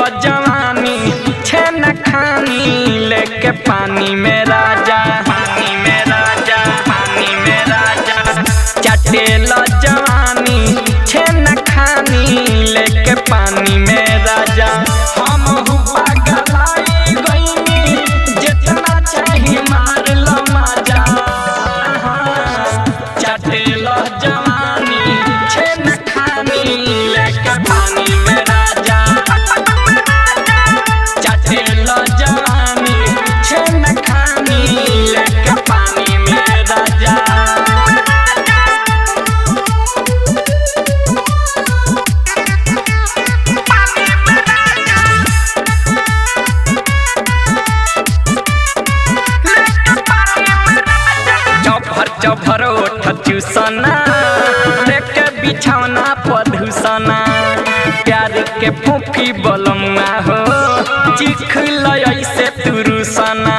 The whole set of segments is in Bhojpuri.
जवानी छेना खानी लेके पानी में राजा पानी में राजा पानी में राजा चटेला जवानी छेना खानी लेके पानी में राजा हम पागलाई गईनी जितना चाहिए मार लो मजा चटेला जवानी छेना खानी लेके पानी में राजा चटेला जवानी छेना खानी लेके पानी में राजा चौभर ओठ चूसना लेके बिछौना पधुसना प्यार के फूफी बलमुआ हो चिख लय से तुरुसना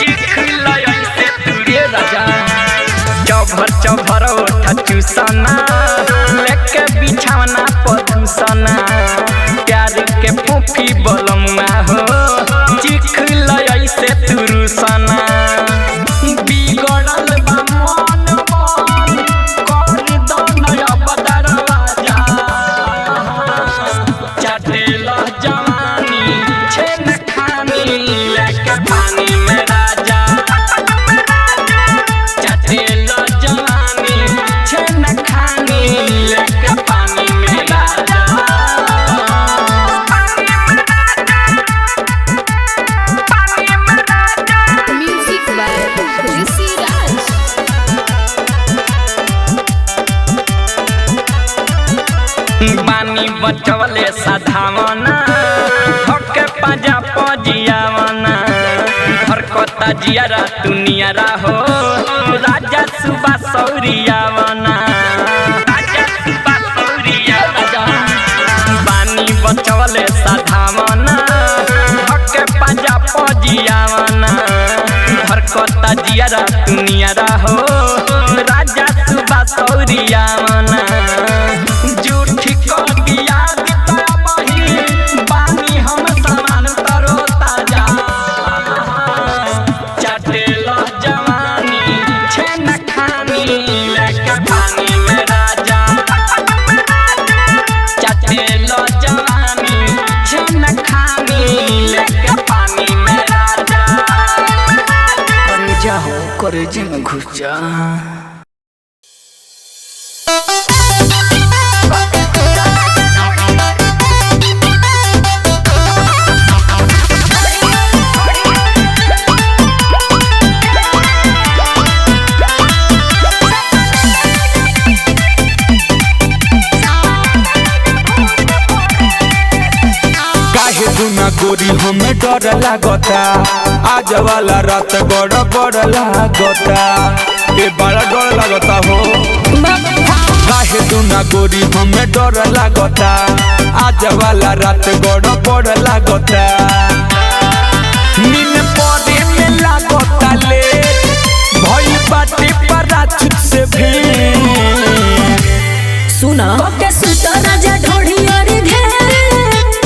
चिख लय से तुरे राजा चौभर ओठ चूसना लेके बिछौना पधुसना प्यार के फूफी बलमुआ हो चिख लय से तुरुसना बिगड़ल चटेला जवानी छेना खानी लेके पानी में राजा चटेला जवानी छेना खानी लेके पानी में राजा म्यूजिक बाय ऋषि राज। बानी बचवले साधावना हके पाजा पजियावना घर कोता जियारा दुनियारा हो राजा सुबह सौरियावना राजा सुबह सौरियावना बानी बचवले साधावना हके पाजा पजियावना घर कोता जियारा दुनियारा हो राजा सुबह सौरियावना कॉलेज में घुस जा गोरी हमें डर लागता आज वाला रात बड़ लागता ए बड़ा डर लागता हो काहे तू ना गोरी हमें डर लागता आज वाला रात बड़ लागता नींद पड़े में लागता ले भई बाटे पराछुत से भी सुना के सुता राजा ढोढ़ी और घेरे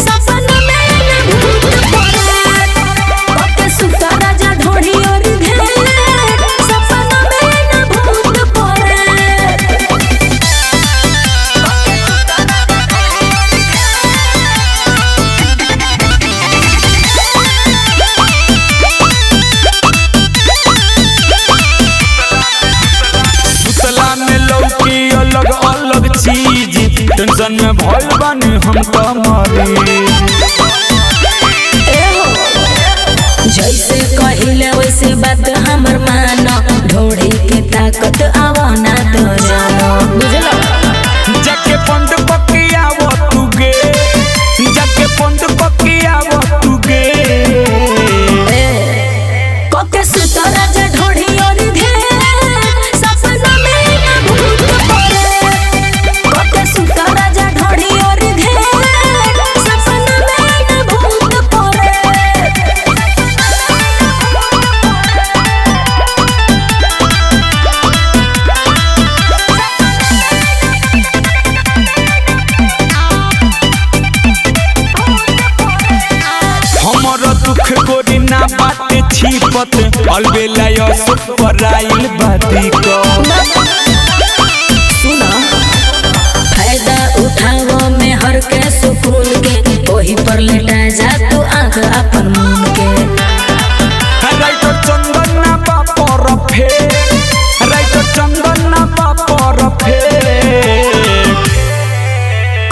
सपना में भूत पड़े के सुता राजा ढोढ़ी और घेरे सपना में भूत पड़े सुतला में लौकी अलग अलग चीज टेंशन में भइल बानी हम त मरी जैसे कहिले वैसे बात हमर मानो ढोढ़ी के ताकत आवना तो जानो बुझलो जाके बंद पकिया वो तू गे जाके बंद पकिया वो तू गे कोके सुता राजा ढोढ़ी और घेरे सपना में भूत पड़े कोके सुता राजा ढोढ़ी और घेरे सपना विपत अलबेला यो सुपर आइल बाती को सुना फायदा उठाओ में हर के सुकून के वही पर लेटा जा तू आंख अपन मुन के राइट चंदन ना बापर फे राइट चंदन ना बापर फे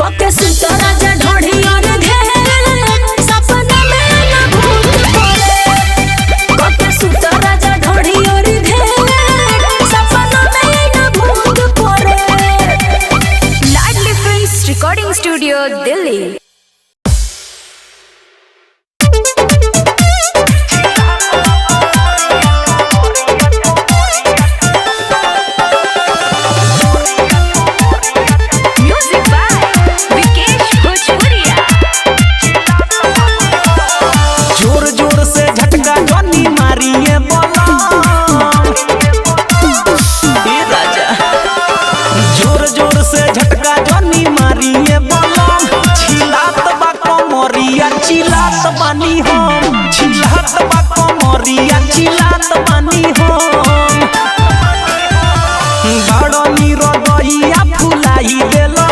कोके सुत राजा ढोढ़ी और घेर सपना में ना भूत पड़े कोके सुत राजा ढोढ़ी और घेर सपना में ना भूत पड़े। Ladli films recording studio Delhi. Music by Vikesh Bhojpuriya. जोर जोर से झटका जनी मारिए बोला ए राजा जोर जोर से झटका जनी मारिए बोला छिलात बा कमरिया छिलात बानी हम छिलात बा कमरिया छिलात बानी हम बड़नी रगइया फुलाई देलो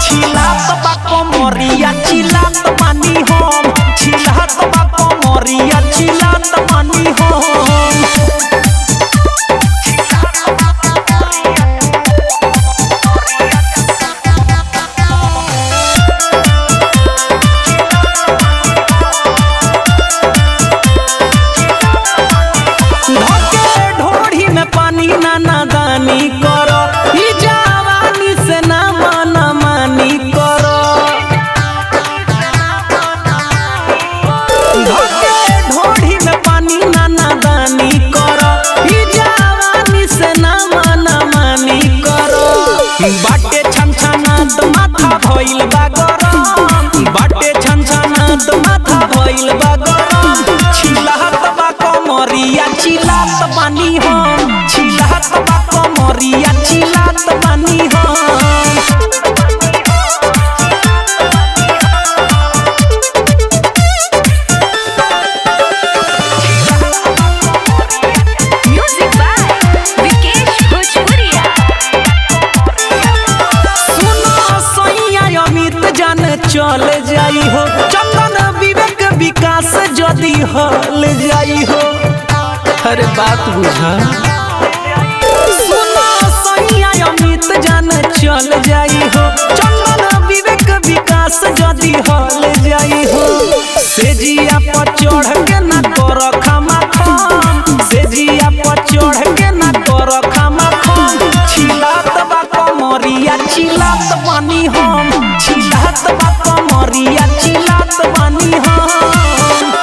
छिलात बा कमरिया छिलात बानी हम छिलात बा कमरिया छिलात बानी हम धके ढोढ़ी में पानी ना नादानी करो ई जवानी से ना माना मानी करो धके ढोढ़ी में पानी ना नादानी करो ई जवानी से ना माना मानी करो बाटे छनछना तो माथा भइल बा गरम बाटे छनछना तो माथा भइल बा गरम छिलात बा कमरिया छिलात बानी हम छिलात बा कमरिया छिलात बानी हम म्यूजिक बाय विकेश भोजपुरिया। सुनो सैया अमित जान चल जाई हो चंदन विवेक विकास जदी हल जाई हो अरे बात बुझा सुनो सैया अमित जान चल जाई हो चंदन विवेक विकास जदी हल जाई हो सेजिया पर चढ़ के ना कर खमा खम सेजिया पर चढ़ के ना कर खमा खम छिलात बा कमरिया छिलात बानी हम छिलात बा कमरिया छिलात बानी हम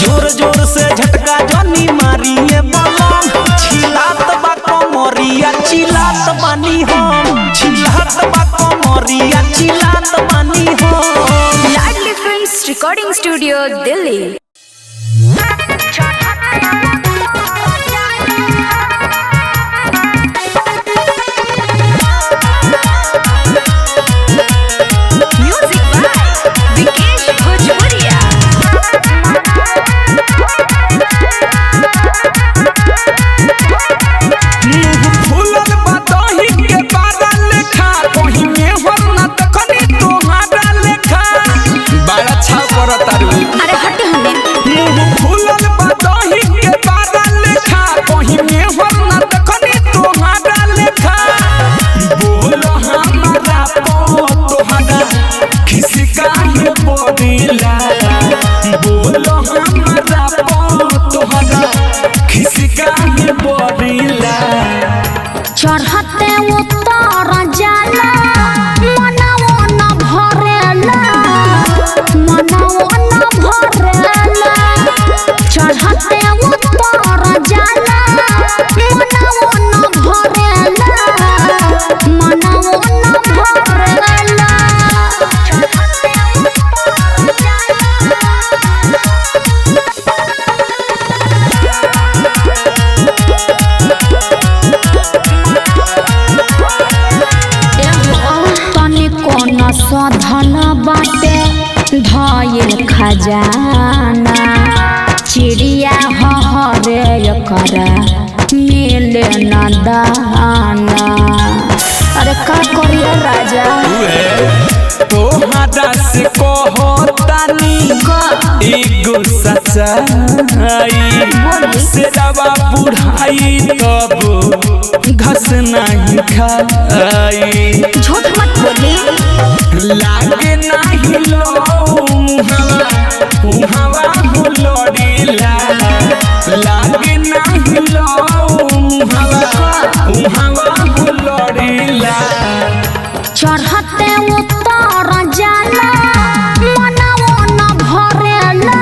जोर जोर से झटका जनी मारिए बलम छिलात बा कमरिया छिलात बानी हम छिलात बा कमरिया छिलात बानी हम Ladli films recording studio Delhi. Music by Vikesh Bhojpuriya. फूलल बदही के बारा लेखा कहीं में होना तखनी तोहारा लेखा बड़ा छाव पर तारू अरे हट हमें फूलल बदही के बारा लेखा कहीं में होना तखनी तोहारा लेखा बोलो हमारा पो तोहारा खिसका के बोदिला बोलो हमारा पो तोहारा खिसका के बोदिला चढ़ते उतर जाला मनवो न भरेला मनवो न भरेला चढ़ते उतर जाला मनवो न भरेला मनवो न भरेला साधन बाटे धयल खजाना चिड़िया हरे करा मिले न दाना। अरे का करिए राजा तोहरा से कहतानी एगो सच्चाई सेवा बुढ़ाई तब घस नहीं खाई। झूठ मत बोली लागे नहीं लो हवा हुलड़ीला लागे नहीं लो हवा हुलड़ीला। चढ़ते उतर जाला मनवो न भरेला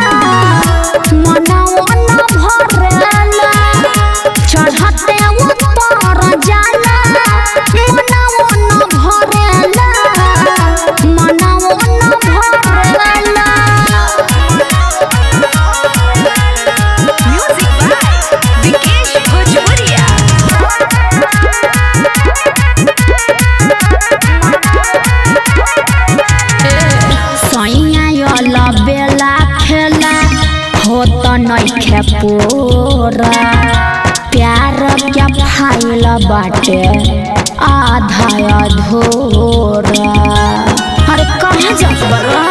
मनवो न भरेला। चढ़ते उतर जाला मनवो न भरेला मनवो न भरेला। म्यूजिक बाय विकेश भोजपुरिया। सैया बेला खेला हो तो नइखे पूरा प्यार क्या फाइल बाटे आधा अधूरा। अरे कहाँ जात बड़ा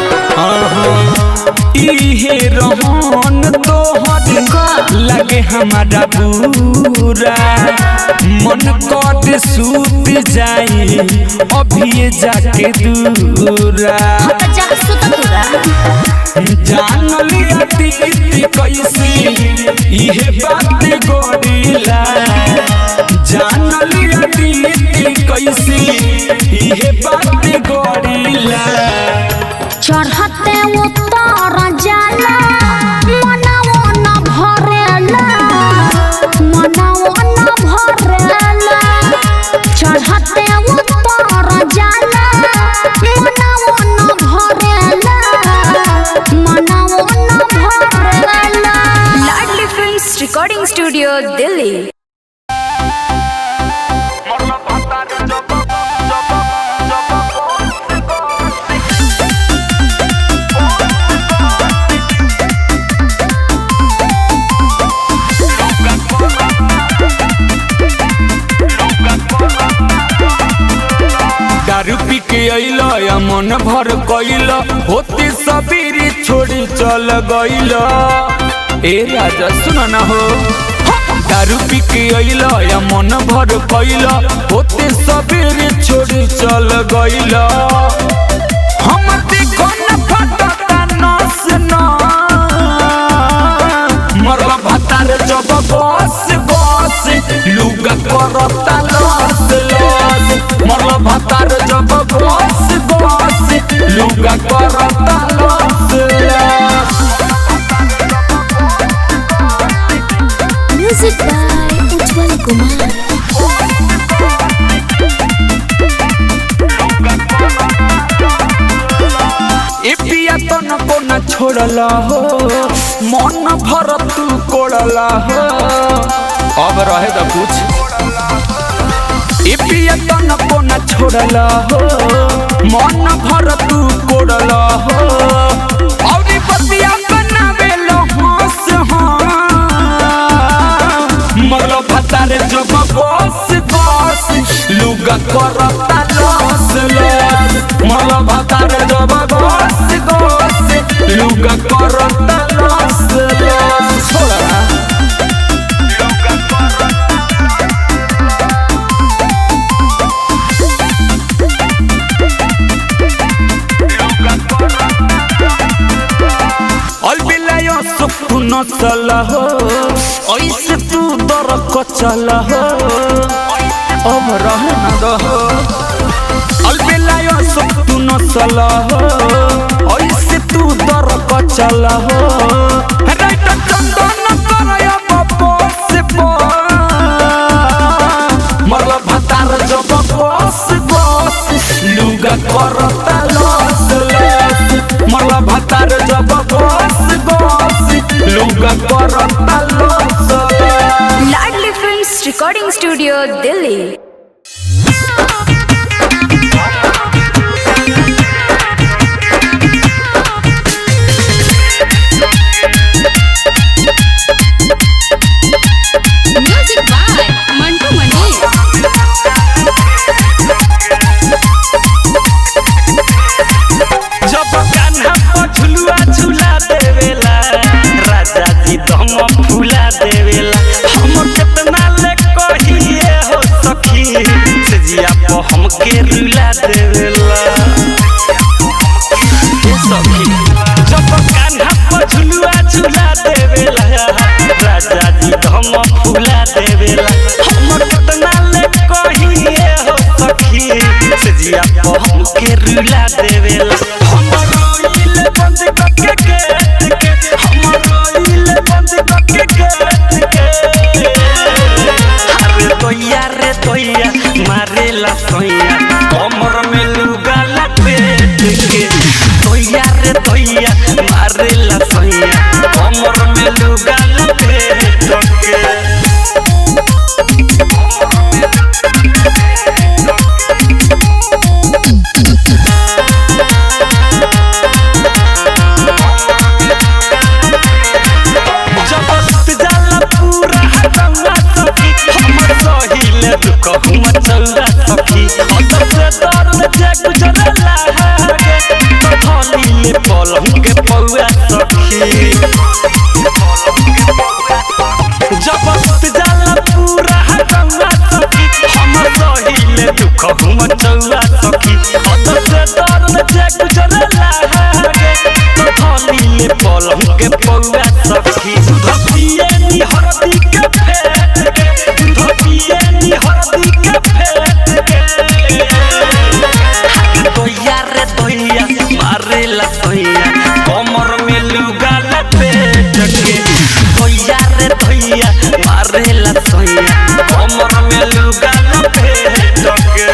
इहे रहन तोहर लगे हमारा पूरा मन कट सूत जाई अभी जाके दूरा। जान लिया दीदी कैसे इहे बात गोरीला जान लिया दीदी कैसे इहे बात गोरीला। चढ़ते उतर जाला मनवो न भरेला मनवो न भरेला। चढ़ते उतर जाला मनवो न भरेला मनवो न भरेला। लाडली फिल्म्स रिकॉर्डिंग स्टूडियो दिल्ली। दारू पी के अइलो या मन भर कइलो होती सबीरी छोड़ी चल गइलो। ए राजा सुना ना हो दारू पी के अइलो या मन भर कइलो होती सबीरी छोड़ी चल गइलो। हम देखो न फटता नस न मरला भातार जब बस बस लुगा करता लस लस। मरला भातार जब बस बस लुगा करता लस लस। म्यूजिक बाय उज्जवल कुमार। ए पिया तो न को न छोड़ला हो मन भर तू कोड़ला हो। अब रहे तो कुछ ए पिया तो न को न छोड़ला हो मन भर तू कोड़ला हो। औरी बतिया बनावे लो हंस मरलो भतारे जब बस बस लुगा करता लस लस। मरलो भतारे जब बस बस लुगा करता लस लस। छोड़ा अलबिलायो सुख नसल हो ऐसे तू दर कचल हो। अब रह न दहो अलबिलायो सुख नसल हो ऐसे तू दर कचल हो। राइट चंदन करया बस मरला भातार जब बस बस लुगा करता लस लस। मरला भातार जब बस बस लुगा करता लस लस। लाडली फिल्म्स रिकॉर्डिंग स्टूडियो दिल्ली। हमके रुला देवेला ए सखी जब कान्हा पर झुलुआ झुला देवेला राजा जी हम फुला देवेला हमर कितना ले कहिए हो सखी सजिया पर हमके रुला देवेला हमर रोइल बंद करके गेट के हमर रोइल बंद करके गेट के रे तोइया मारेला सोइया कमर में लुगा लपेट के तोइया रे तोइया मारेला सोइया कमर में लुगा लपेट के कहूँ मचौरा सखी अंदर से दर्द जे गुजरला है थाली में पलंग के पौआ सखी जब सुत जाला पूरा हटौआ सखी हम सहिले दुख कहूँ मचौरा सखी अंदर से दर्द जे गुजरला है थाली में पलंग के पौआ सखी धपिए नी हरदी के फेट के धपिए नी हरदी के फेट के तोइया रे तोइया मारेला तोइया कमर में लुगा लपेट के तोइया रे तोइया मारेला तोइया कमर में लुगा लपेट के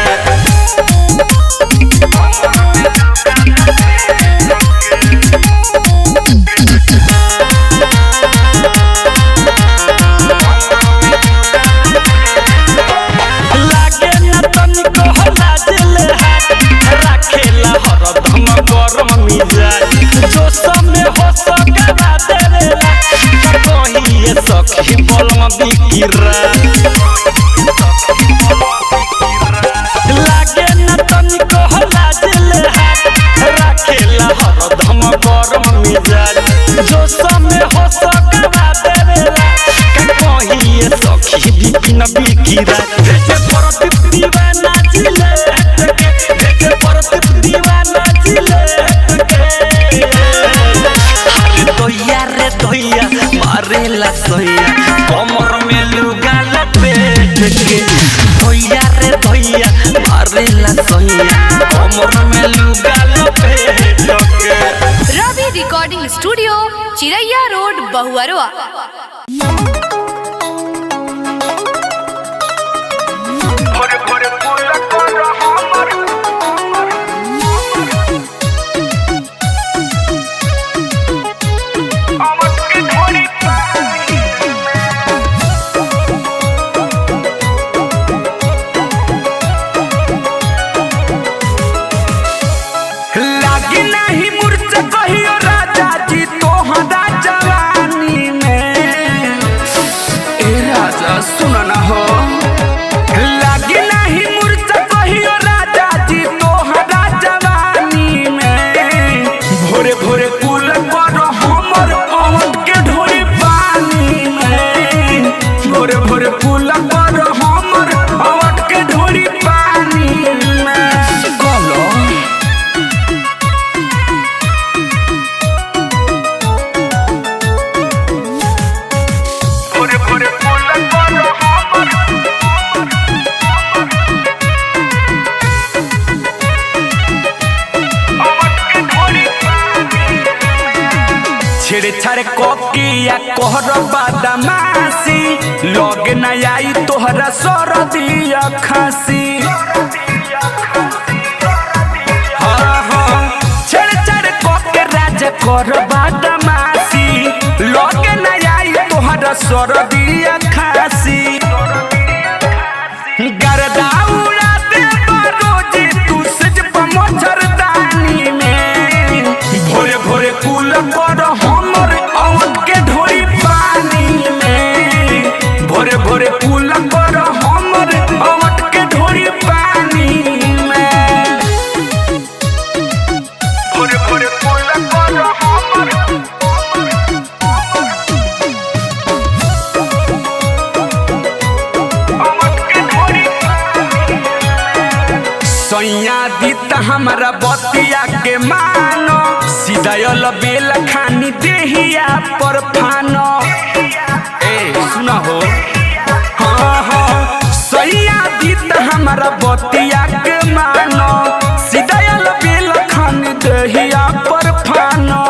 गरम मिजाज जो समय हो सकता देवेला कहिए सखी बलम बिकिरा लागे न तनिको लाजले राखेला हरदम गरम मिजाज जो समय हो सकता देवेला कहिए सखी बिकिन बिकिरा देखे परत दीवाना जिले देखे परत दीवाना तोइया रे तोइया मारेला सोइया कमर में लुगा लपेट के तोइया रे तोइया मारेला सोइया कमर में लुगा लपेट के रवि रिकॉर्डिंग स्टूडियो चिरैया रोड बहुअरवा छेड़छाड़ कोकिया कोहर बदमाशी लग न आई तोहरा सरदिया खांसी छेड़छाड़ कोके राजा कोहर बदमाशी लग न आई तोहरा सरदिया खांसी गरदा उड़ा दे रोजे तू सज मच्छरदानी में भोरे भोरे कुल पर हमर औंठ के ढोरी पानी में भोरे भोरे कुल पर हमर औंठ के ढोरी पानी में भोरे भोरे कुल पर हमर सैया दीता हमारा बतिया के मानो सीधायल बेल खानी देहिया पर फानो ए सुना हो हाँ हाँ सैया दीता हमारा बतिया के मानो सीधायल बेल खानी देहिया पर फानो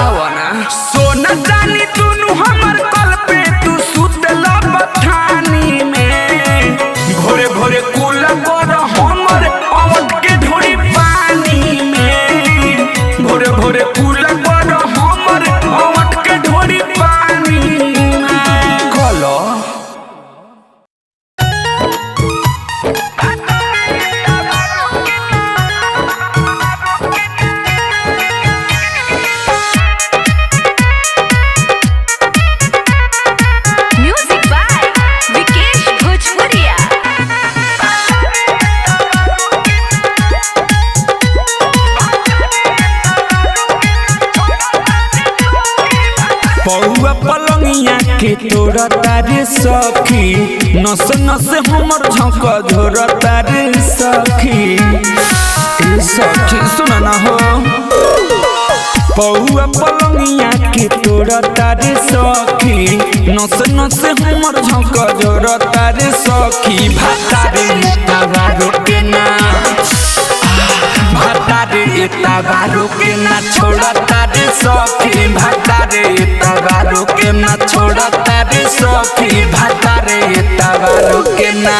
आवना सोना जानी तूनु हमर कल पे तू सुतल बथानी में भोरे भोरे कुल कर हमर अवध के ढोरी पानी में भोरे भोरे कुल कर हमर अवध के ढोरी पानी में कलो म्यूजिक बाय विकेश भोजपुरिया। पौआ पलंगिया के तोड़ा तारे सखी नस नस हमर झोंक झोरा तारे सखी ए सखी सुना ना हो पौआ पलंगिया के तोड़ा तारे सखी नस नस हमर झोंक झोरा तारे सखी भातारे तवा रोके ना भातारे तवा के ना छोड़ा तारे सखी भातारे तवा के ना छोड़ा तारे सखी भातारे तवा के ना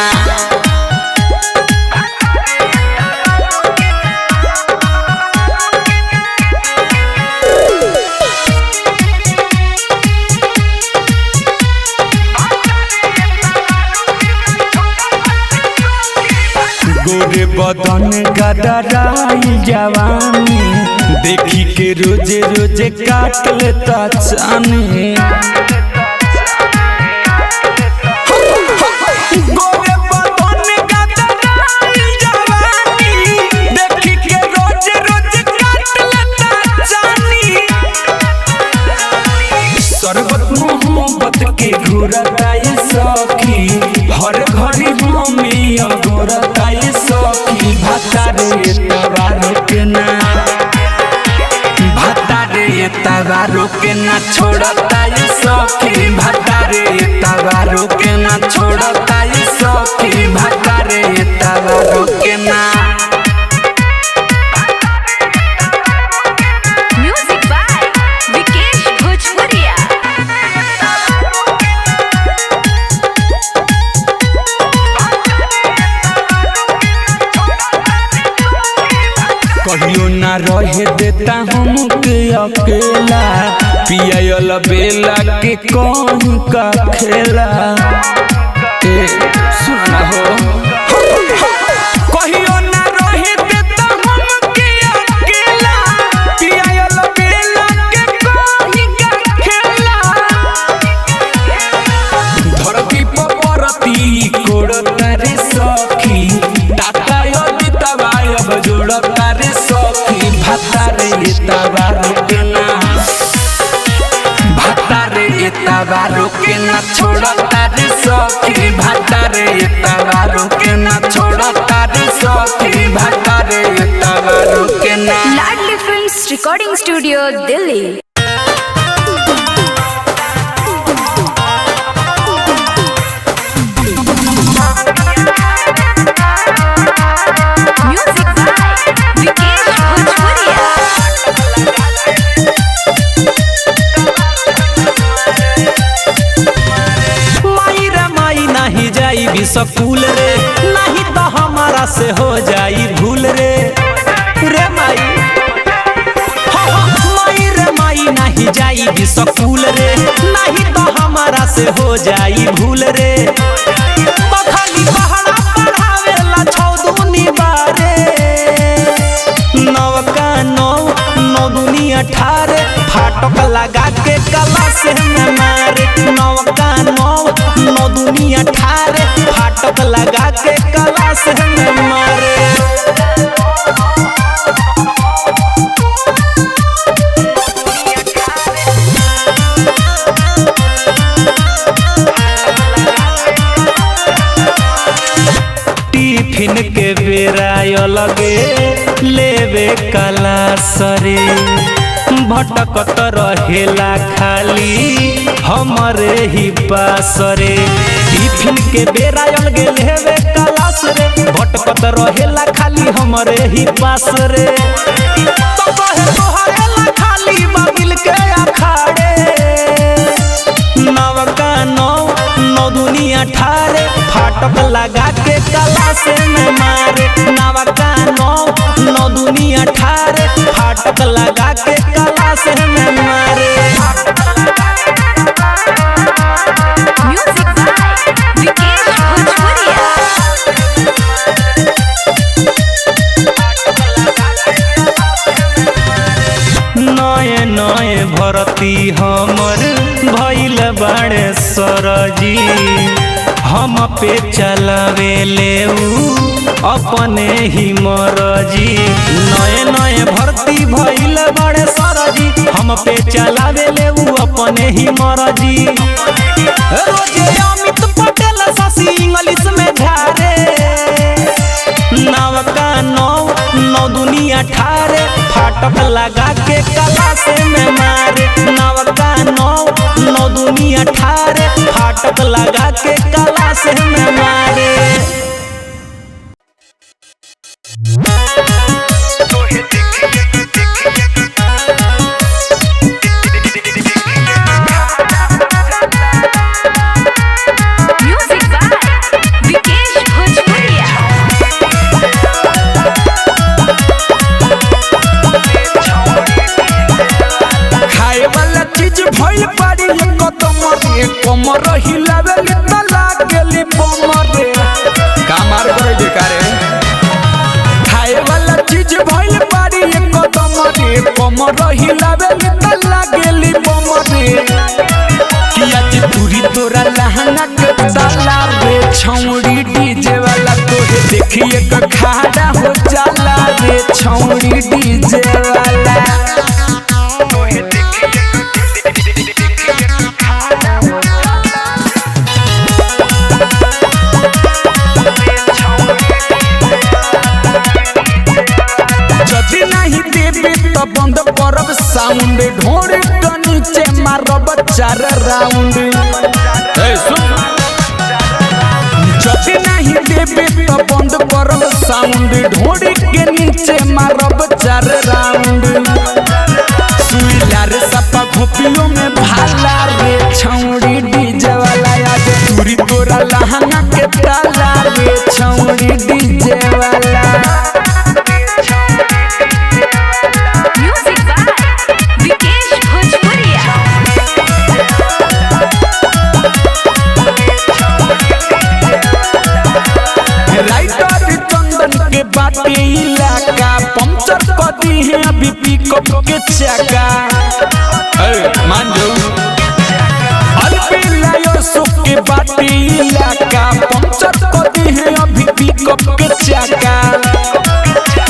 गोरे बदन गदराई जवानी देखी के रोजे रोजे काट लेता चानी गोरे बदन गदराई जवानी देखी के रोजे रोजे काट लेता चानी शरबत मोहब्बत के घुरताई सखी हर घड़ी हमें अगोरताई सखी भातारे तवा के ना भातारे तवा के ना छोड़ताई सखी भातारे तवा के ना छोड़ताई सखी भातारे तवा के ना म्यूजिक बाय विकेश भोजपुरिया। कहियो ना रहे देता हमके अकेला पियायल बेला के कहीं का खेला ए सुना हो कहियो ना रहे देता हमके अकेला पियायल बेला के कहीं का खेला धरती पर परती कोड़ता रे सखी टाटा यदि तबाय जोड़ता रे सखी भातारे तवा के ना भातारे तवा के ना छोड़ता रे सखी भातारे तवा के ना छोड़ता रे सखी भातारे तवा के ना Ladli films recording studio Delhi. Music by Vikesh Bhojpuriya. माई रे माई नहीं जाई भी स्कूल रे नहीं तो हमारा से हो जाई भूल रे रे माई माई रे माई नहीं जाई भी स्कूल रे नहीं तो हमारा से हो जाई भूल रे बखाली पहाड़ा पढ़ावेला चौदुनी बारे नौका नौ नौ दुनी 18 फाटक लगा के कला से में मारे नौका नौ नौ दुनी 18 फाटक लगा के कला से में मारे टिफिन के बेरा लगे लेवे कला सरे भटकत रहेला खाली हमरे ही पासरे टिफिन के बेरा अलगे लेवे कलास रे भटकत रहेला खाली हमरे ही पास रे तो कहे तोहरेला खाली बाबिल के अखाड़े नवका नौ दुनिया ठारे फाटक लगा के कलास में मारे नवका नौ दुनिया ठारे फाटक लगा के कलास में मारे म्यूजिक बाय विकेश भोजपुरिया। नए नए भरती हमर भइल बाड़े सरजी हम पे चलावे ले अपने ही मरजी नए नए भर्ती भइल बाड़े सरजी हम पे चलावे ले अपने ही मरजी रोजे अमित पटेल शशि इंग्लिश में झारे नवका नौ दुनिया ठारे फाटक लगा के कलास में मारे नवका नौ दुनिया ठारे फाटक लगा के कलास में मारे म्यूजिक बाय विकेश भोजपुरिया। खाए वाला चीज भइल बाड़ी कदम रे कमर हिलावे त लागेली बमर रे कामार करे बेकारे खाए वाला चीज भइल बाड़ी कदम रे कमर हिलावे त लागेली बमर रे किया पूरी तोरा लहंगा के ताला रे छौड़ी डीजे वाला तोहे देखिए क खाड़ा हो जाला रे छौड़ी डीजे वाला जदि नहीं देबे तो बंद करब साउंड ढोरे तो नीचे मारब 4 राउंड जदि नहीं देबे तो बंद करब साउंड ढोरे के नीचे मारब 4 राउंड सुइला रे सपा घोपियों में भाला रे छौड़ी डीजे वाला आज पूरी तोरा लहंगा के ताला रे छौड़ी डीजे वाला म्यूजिक बाय विकेश भोजपुरिया। राइटर चंदन के बाटे इलाका पंचर कर दी है अभी पिकअप के चक्का मान जाओ अलबेला सुख के बाटे इलाका पंचर कर दी है अभी पिकअप के चक्का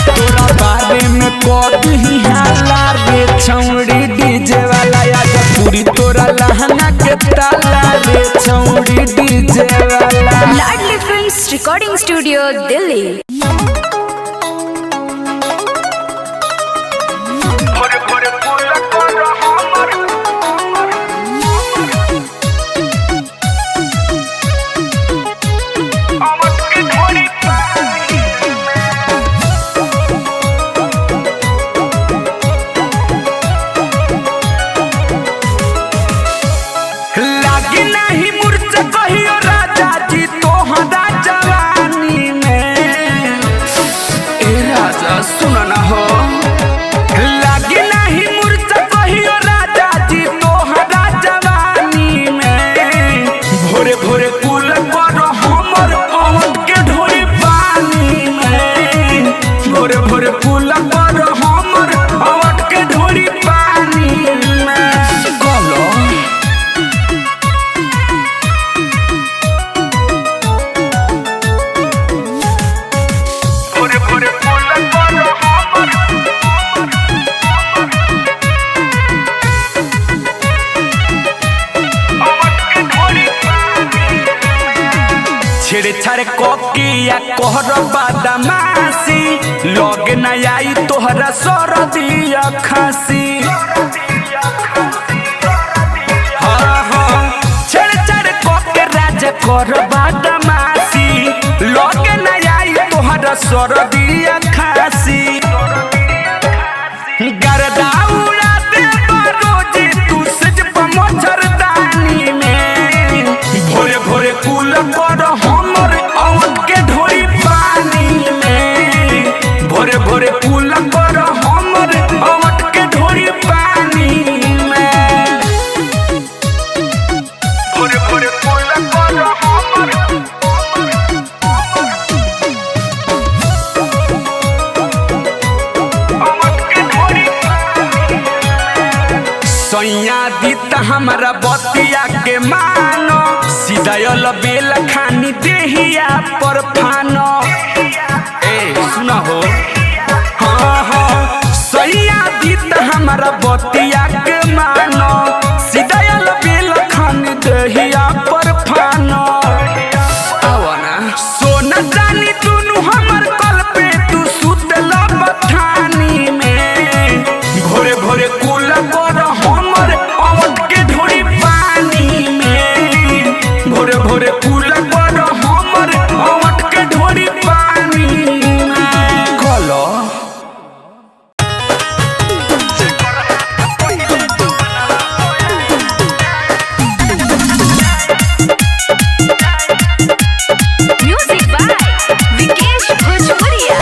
तोरा बारे में कर दी हाला रे छौड़ी डीजे वाला आज पूरी तोरा लहंगा के ताला रे छौड़ी डीजे वाला लाडली फिल्म्स रिकॉर्डिंग स्टूडियो दिल्ली। लागी नहीं मुर्च कहियो राजा जी तोहरा जवानी में ए राजा सुन ना हो लागी नहीं मुर्च कहियो राजा जी तोहरा जवानी में भोरे भोरे कुल पर हमर अमन के ढोरी पानी में भोरे भोरे कुल पर हमर अमन के ढोरी पानी में गलो छेड़छाड़ कोकिया कोहर बादमासी लगे न आई तोहरा सरदिया खांसी छेड़ के राजा कर बदमाशी लगे न आई तोहरा सरदिया खांसी गरदा उड़ा दे रोजी तू सज मच्छरदानी में भोरे भोरे कुल कर हमर अवध के ढोरी पानी में भोरे भोरे कुल कर हमर अवध के ढोरी पानी में भोरे भोरे कुल कर हमर सैया दीता हमारा बतिया के मानो सीधा बेल खानी देहिया पर फानो ए सुना हो हाँ सैया दीता हमारा बतिया के मानो सीधा बेल खानी देहिया पर फानो आवना सोना जानी तूनु हमर कल पे तू सुतल बथानी में भोरे भोरे कुल कर हमर अवध के ढोरी पानी में भोरे भोरे कुल कर हमर अवध के ढोरी पानी में गलो म्यूजिक बाय विकेश भोजपुरिया।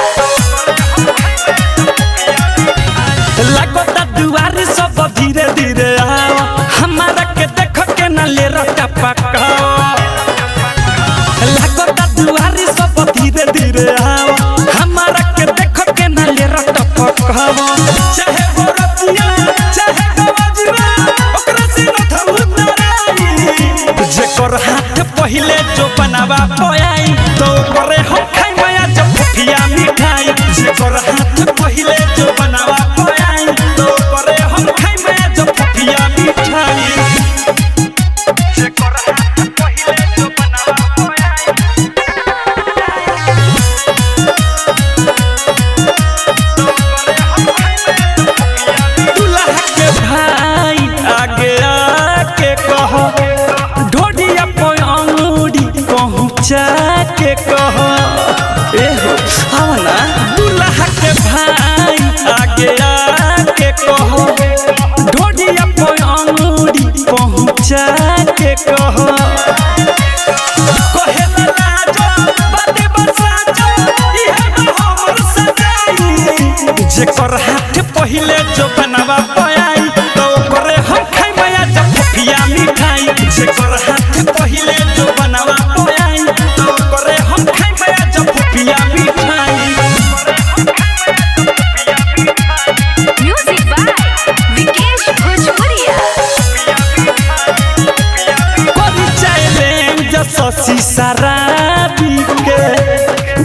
लगता दुआरी सब धीरे धीरे आओ हमारा के देख के न ले रटा पकाओ लगता दुआरी सब धीरे धीरे आओ हमारा के देख के न ले रटा पकाओ चाहे वो रतिया चाहे गवजरा ओकरा से न धउ तराई जेकर हाथ पहिले जो बनावा पोयाई तो करे हम खाई माया जब पिया मिठाई जेकर हाथ पहिले जो बनावा पोयाई तो करे हम खाई माया जब पिया मिठाई जेकर हाथ पहिले जो बनावा पोयाई दुल्हा के भाई आगे आके कहो ढोडिया पे अंगूरी पहुँचा के कहो ए हो आवला दुल्हा के भाई आगे आके कहो ढोडिया पे अंगूरी पहुँचा के कहो कहे राजा बाते बसाजा इहे हमर सजाई जेकर हाथ पहिले जो बनावा पयाई तो करे हम खाई माया जब पिया मिठाई जेकर हाथ पहिले जो बनावा पयाई तो करे हम खाई माया जब पिया मिठाई म्यूजिक बाय विकेश भोजपुरिया। कोई चैलेंज ससी शराबी के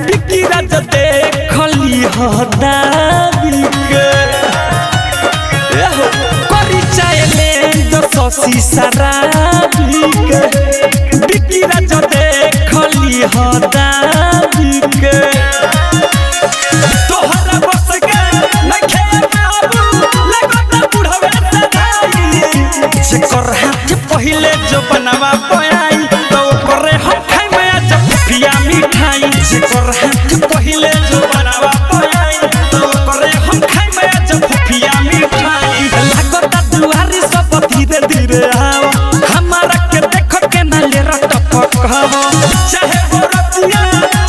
बिकी राज देखली हदाबी के कोई चैलेंज ससी शराबी के बिकी राज देखली हदाबी के तोहरा बस के नखे बाबू लगता बुढ़वे सदाई जेकर हाथ पहिले जो बनावा पयाई तो करे हम खाई माया जब पिया मिठाई जेकर हाथ पहिले जो बनावा पयाई तो करे हम खाई माया जब पिया मिठाई लगता दुआरी सब धीरे धीरे आओ हमारा के देख के न ले रट पकाओ चाहे वो रतिया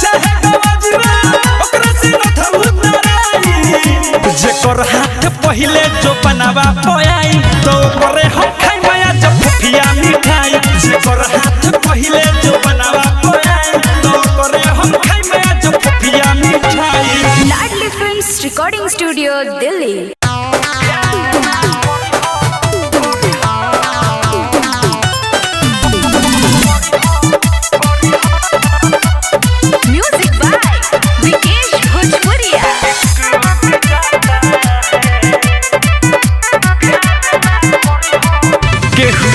चाहे गवजरा ओकरा से न धउ तराई जेकर हाथ पहिले जो बनावा पयाई तो करे हम खाई माया जब पिया मिठाई जेकर हाथ पहिले जो बनावा पयाई तो करे हम खाई माया जब पिया मिठाई। Ladli films recording studio Delhi. Music by Vikesh Bhojpuriya.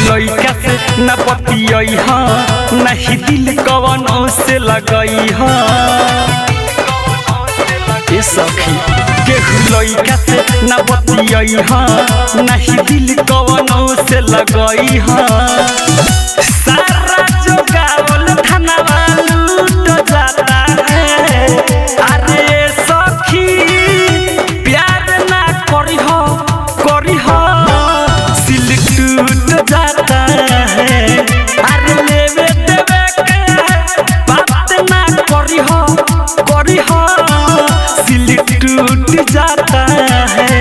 लइका से न पतियई नहीं दिल कवनों से लगई ए सखी केहू लइका से ना बतियई हाँ नहीं दिल कवनो से लगई हाँ सारा जो गावल धनवा लूट जाता है अरे सखी प्यार ना करी हो सिल टूट जाता है अरे लेवे देवे के बात ना करी हो सिल टूट जाता है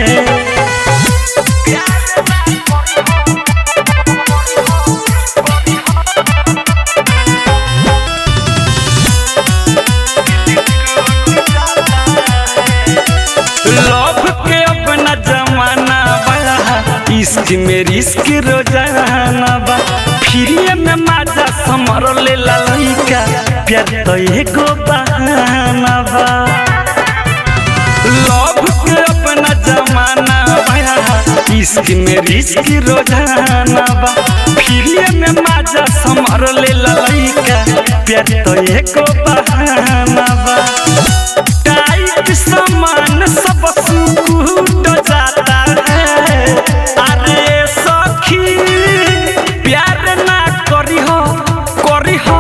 लव के अपना जमाना बड़ा इश्क में रिस्क रोजाना बा फिर में माजा समर ले लइका प्यार तो एगो बहाना बा लव के अपना जमाना बड़ा इश्क में रिस्क रोजाना बा फिर में माजा समर ले लइका प्यार तो एगो बहाना बा टाइट सामान सब सुकूट जाता है अरे सखी प्यार ना करी हो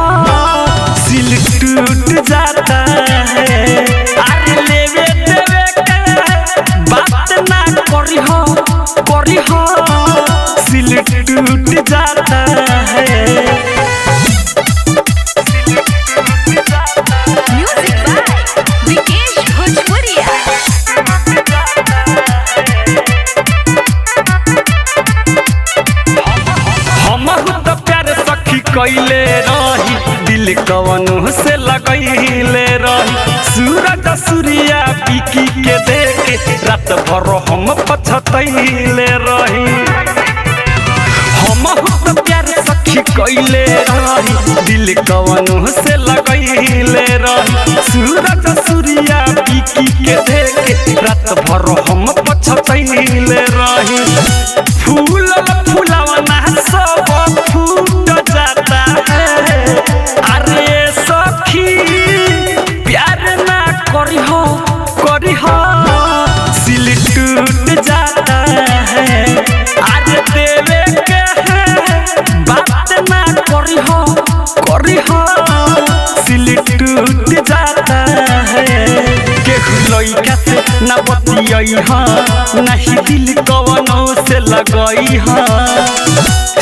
सिल टूट जाता है अरे लेवे देवे के बात ना करी हो सिल टूट जाता है कैले रही दिल कवनो से लगैले रही सूरज सूर्या पीकी के देखे रात भर हम पछतैले रही हम तो प्यार सखी कैले रही दिल कवनो से लगैले रही सूरज सूर्या पीकी के देखे रात भर हम पछतैले रही फूल फुलवना सब फूट जाता है अरे सखी प्यार ना करी हो सिल टूट जाता है अरे देवे के बात ना करी हो सिल टूट जाता है केहू लइका से ना बतियई हाँ नहीं दिल कवनो से लगई हाँ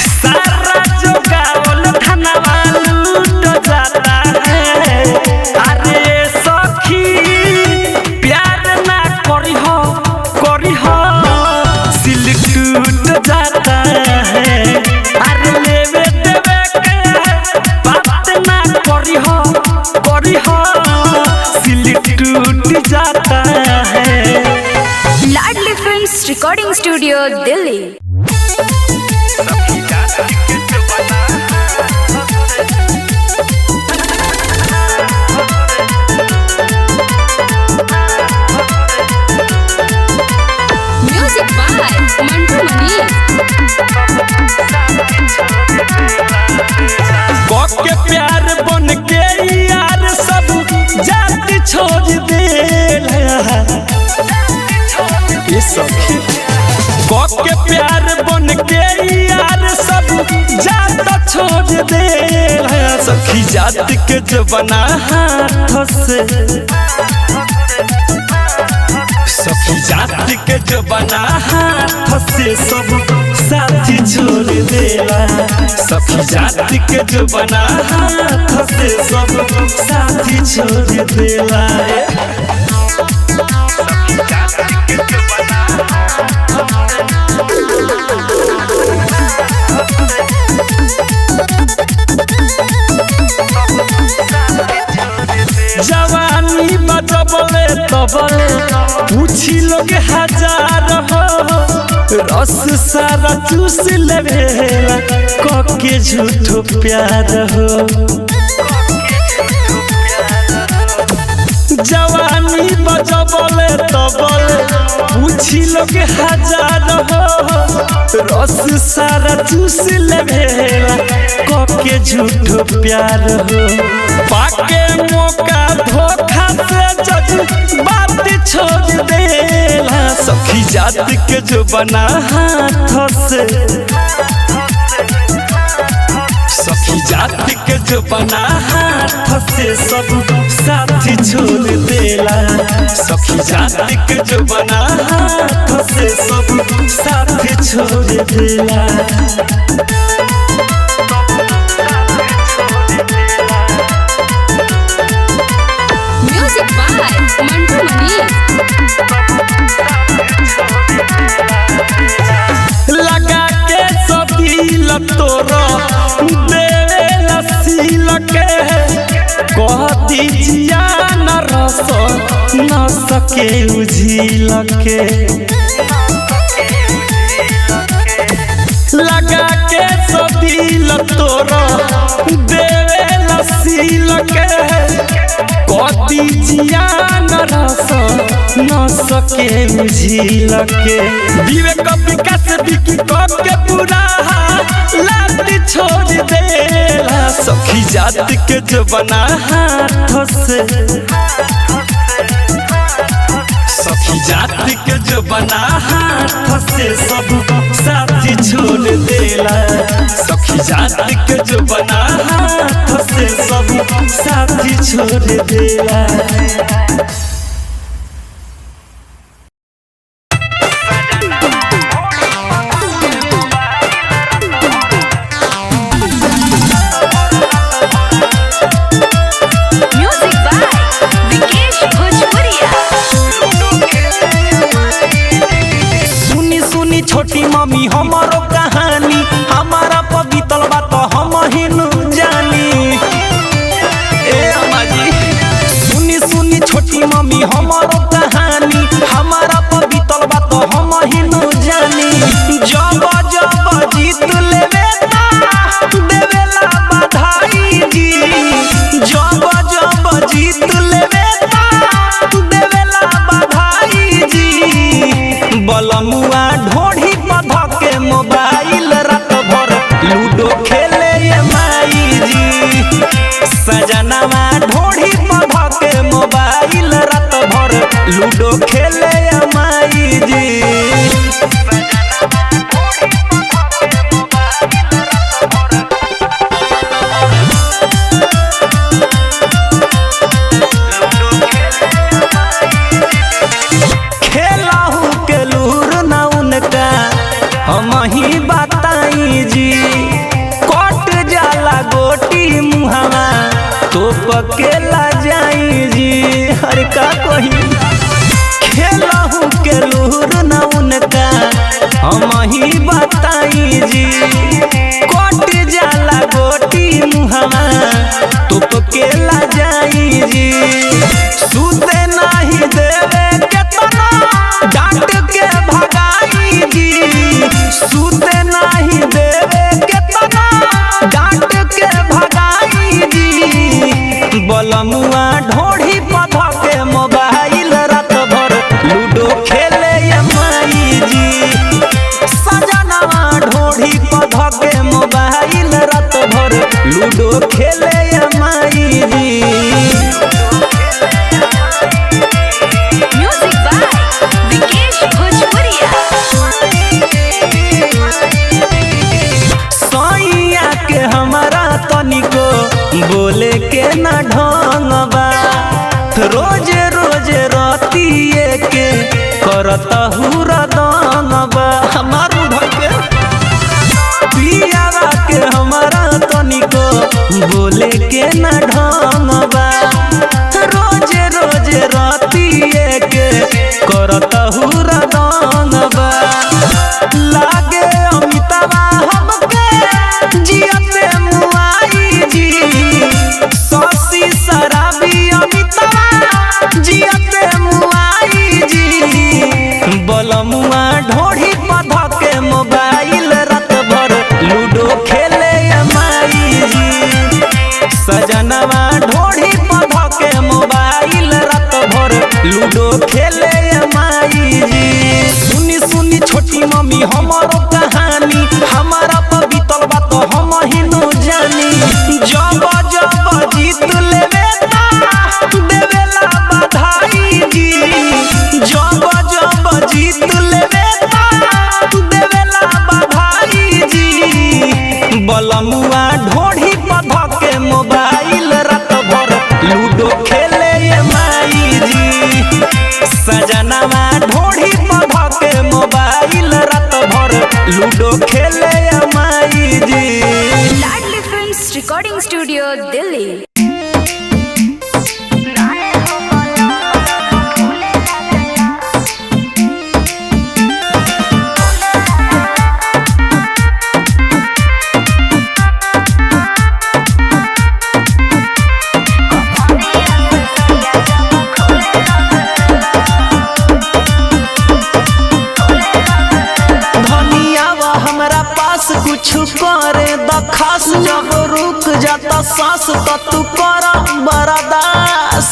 सारा जो गावल धनवा लूट जाता है अरे सखी प्यार ना करी हो सिल टूट जाता है अरे लेवे देवे के बात ना करी हो सिल टूट जाता है Ladli films recording studio Delhi. Music by Mantu Mani के प्यार बन के यार सब जाति छोड़ दे के प्यार बन के यार सब जात छोड़ दे सखी जाति के जबना हाथ से सखी जाति के जबना हाथ से सब साथी छोड़ देला सखी जाति के जबना हाथ से सब साथी छोड़ देला जवानी बजबले तबले पूछी लोग हजार हो रस सारा चूस लेवेला कके झूठो प्यार हो जवानी बजबले तबले पूछी लोग हजार हो रस सारा चूस ले भेला कोके झूठो प्यार हो पाके मौका धोखा से जज बात छोड़ देला सखी जात के जो बना हाथ से सखी जात के जो बना हाथ से सब साथी छोड़ देला सखी जात के जो बना हाथ से सब साथी छोड़ देला म्यूजिक बाय मंटू मनी लगा के सभी लतोरो देवे लसील के कहती जिया न रस न सके उझिल के लगा के सभी लतोरो देवे लसील के कहती जिया न रस न सके उझिल के विवेक विकास बिकी के पूरा लाती छोड़ देला सखी जात के जो बना हाथ से सखी जात के जो बना हाथ से सब साथी छोड़ देला सखी जात के जो बना हाथ से सब साथी छोड़ देला म्यूजिक बाय विकेश भोजपुरिया सुनी सुनी छोटी मम्मी हमारो कहानी हमारा पवित्र बात हम हिनु जानी ए अम्मा जी सुनी सुनी छोटी मम्मी हमारो कहानी हमारा पवित्र बात हम हिनु जानी जब जब जीत लेवे देवेला बधाई जी जब जब जीत लेवे देवेला बधाई जी बलमुआ ढोढ़ी पध के मोबाइल रात भर लूडो खेले ये माई जी सजनवा ढोढ़ी पध के मोबाइल रात भर लूडो खेले ये माई जी खेलाहू के लूर न उनका हम ही बताई जी कट जाला गोटी मुहावा तो पकेला जाई जी हर का कही खेलाहू के लूर न उनका हम ही बताई जी कट जाला गोटी मुहावा तो पकेला जाई जी सुते नहीं देवे केतना डांट के भगाई जी सुते नहीं देवे केतना डांट के भगाई जी बलमुआ ढोढ़ी पध के मोबाइल रात भर लूडो खेले ये माई जी सजनवा ढोढ़ी पध के मोबाइल रात भर लूडो खेले ये माई जी म्यूजिक बाय विकेश भोजपुरिया सैया के हमारा तनिको बोले के न ढंग बा रोज रोज रतिए के करत हुरदंग बा हमार उधर के पियावा के हमारा तनिको बोले के न ढंग बा रोज रोज रतिए के करत हुरदंग बा लागे अमिताबा हमके जियते मुआई जी ससी शराबी अमिताबा जियते मुआई जी बलमुआ ढोढ़ी पध के मोबाइल रात भर लूडो खेले ये माई जी सजनवा ढोढ़ी पध के मोबाइल रात भर लूडो खेले ये माई जी सुनी जब जब जीत लेवे देवेला बधाई जी बलमुआ ढोढ़ी पध के मोबाइल रात भर लूडो खेले ये माई जी सजनवा ढोढ़ी पध के मोबाइल रात भर लूडो खेले ये माई जी। लाडली फिल्म्स रिकॉर्डिंग स्टूडियो दिल्ली। कुछ करे द खास जब रुक जाता सांस तो तू कर बर्दास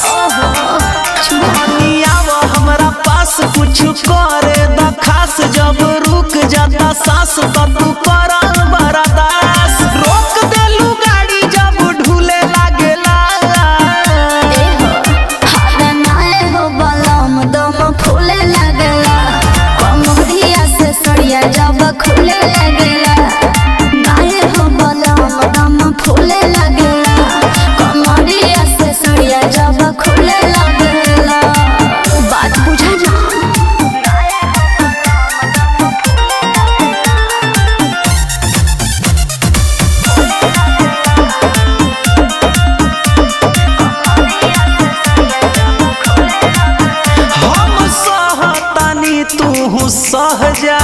हमरा पास कुछ करे द खास जब रुक जाता सांस तो तू कर बर्दास रोक देलू गाड़ी जब ढूले लागेला हो बलम दम फूले लगेला कमरिया से सड़िया जब खुले लगेला हो बलम दम फूले लगेला कमरिया से सड़िया जब खुले लगेला बात बुझा जा हम सहतानी तू सह जा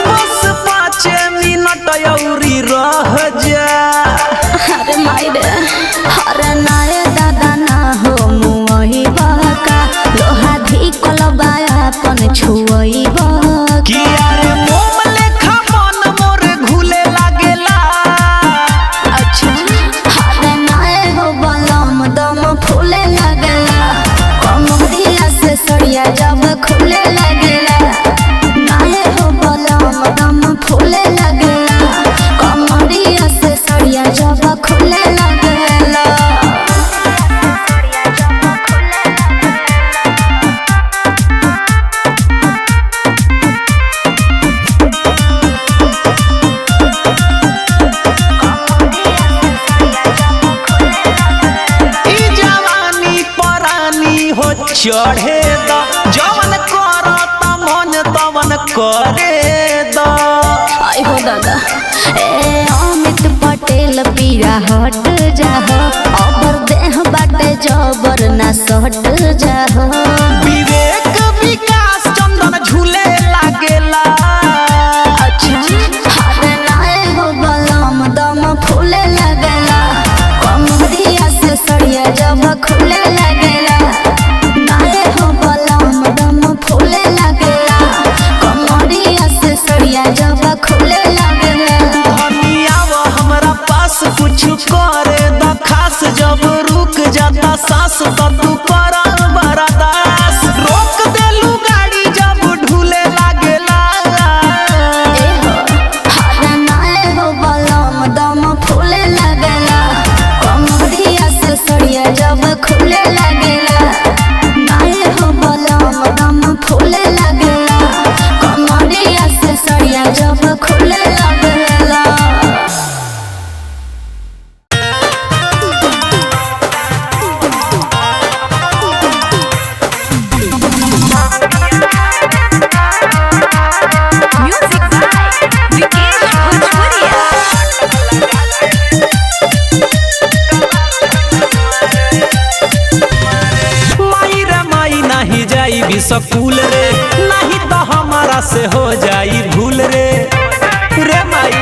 बस 5 मिनट औरी रह जा। अरे माई रे अरे नारे दादा ना हो मुई बका लोहा धी कलबाया अपन छुई कि अरे मोम लेखा मन मोर घुले लागेला अच्छा अरे नारे हो बलम दम फूले लगेला कमरिया से सड़िया जब खुले लगेला नारे हो बलम दम फूले लगेला कमरिया से सड़िया जब खुले लगेला ई जवानी परानी हो चढ़े द जवन करत मन तवन करे द आई हो दादा ए अमित पटेल पीरा हट जाहो अबर देह बाटे जबर ना सट जाहो विवेक विकास चंदन झूले लागेला अच्छा अरे नाए हो बलम दम फूले लगेला कमरिया से सड़िया जब खुले लगेला नाए हो बलम दम फूले लगेला कमरिया से सड़िया जब खुले लगेला धनिया हमरा पास कुछ करे द खास जब रुक जाता सांस तो तू कर बर्दास रोक देलू गाड़ी जब ढूले लागेला अरे नाए हो बलम दम फूले लगेला कमरिया से सड़िया जब खुले लगेला नाए हो बलम दम फूले लगेला कमरिया से सड़िया जब खुले लगेला। Music by Vikesh Bhojpuriya. माई रे माई नहीं जाई भी स्कूल रे नहीं तो हमारा से हो जाई भूल रे रे माई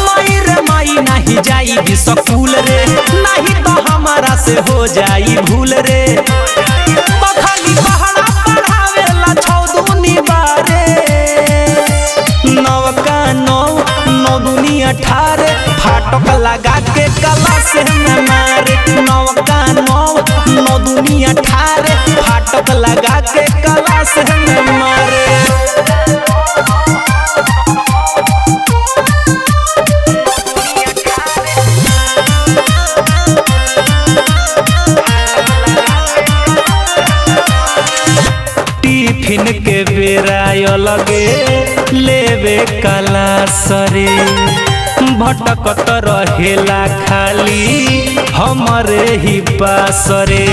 माई रे माई नहीं जाई भी स्कूल रे नहीं तो हमारा से हो जाई भूल रे तो खाली पहाड़ा पढ़ावेला 6 दूनी बारे 9 का 9 9 दूनी 18 फाटक लगा के कला से न मारे 9 का 9 9 दूनी 18 फाटक लगा के कला से न मारे। टिफिन के बेरा लगे लेवे कला सरे भटकत रहेला खाली हमरे ही पासरे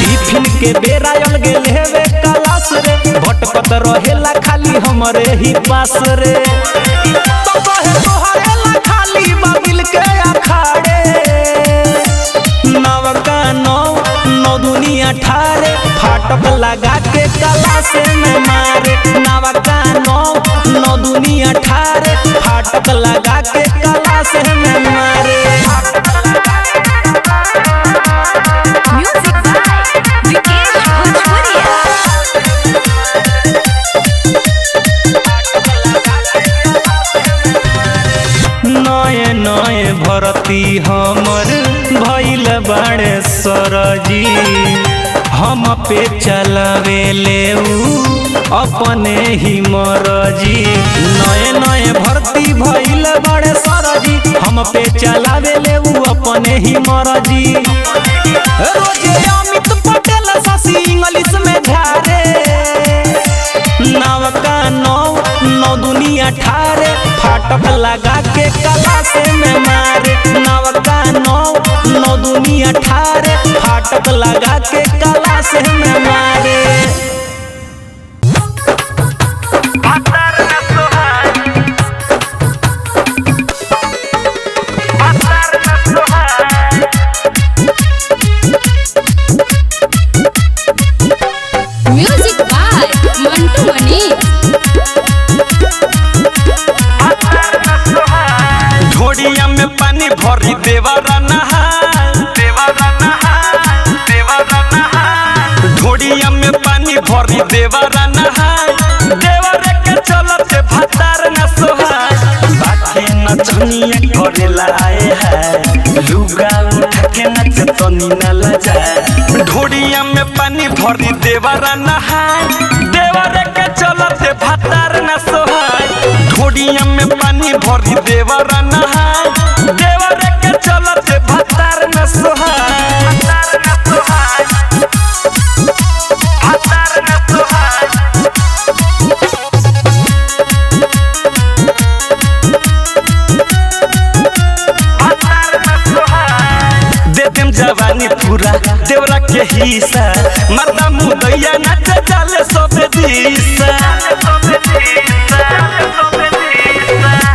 टिफिन के बेरा लगे लेवे कला सरे भटकत रहेला खाली हमरे ही पासरे तो कहे तोहरेला खाली बाबिल के अखाड़े नवका नौ दुनिया ठारे फाटक लगा के कला से में मारे नवका नौ दुनिया ठारे फाटक लगा के कला से में मारे। म्यूजिक बाय विकेश भोजपुरिया। नए नए भरती हमर भइल बाड़े सरजी हम पे चलावे ले अपने ही मरजी नए नए भर्ती भइल बाड़े सरजी हम पे चलावे ले अपने ही मरजी रोजे अमित पटेल शशि इंग्लिश में झारे नवका नौ दुनिया ठारे फाटक लगा के कला से में मारे नवका नौ दुनिया ठारे फाटक लगा के कला से में मारे। म्यूजिक बाय मंटू मनी। ढोड़िया में पानी भरी देवरा नहा ढोड़िया में पानी भरी देवरा नहा देवरा के चलते भतार न सोहाय बाकी नचनिया करेला आए है लुगा उठा के नच तनी न लजा ढोड़िया में पानी भरी देवरा नहा देवरा के चलते भतार न सोहाय ढोड़िया में पानी भरी देवरा नहा देवरा के चलते भतार न सोहाय जवानी पूरा देवरा के हिस्सा मर्दा मुदैया नाच जाले सबे दिशा